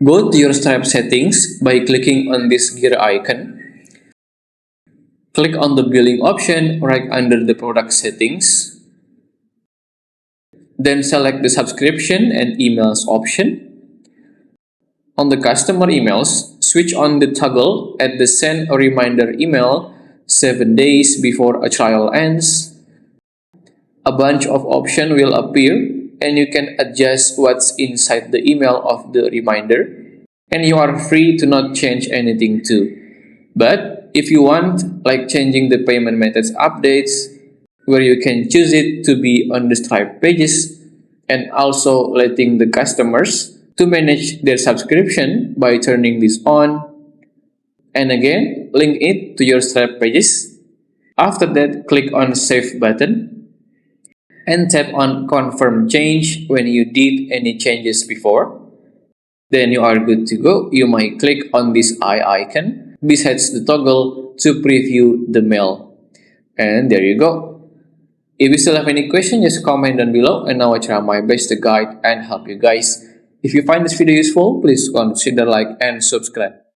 Go to your Stripe settings by clicking on this gear icon. Click on the billing option right under the product settings. Then select the subscription and emails option. On the customer emails, switch on the toggle at the send a reminder email 7 days before a trial ends. A bunch of options will appear and you can adjust what's inside the email of the reminder, and you are free to not change anything too. But if you want, like changing the payment methods updates, where you can choose it to be on the Stripe pages, and also letting the customers to manage their subscription by turning this on, and again, link it to your Stripe pages. After that, click on Save button and tap on Confirm Change when you did any changes before. Then you are good to go. You might click on this eye icon besides the toggle to preview the mail. And there you go. If you still have any questions, just comment down below and I will try my best to guide and help you guys. If you find this video useful, please consider like and subscribe.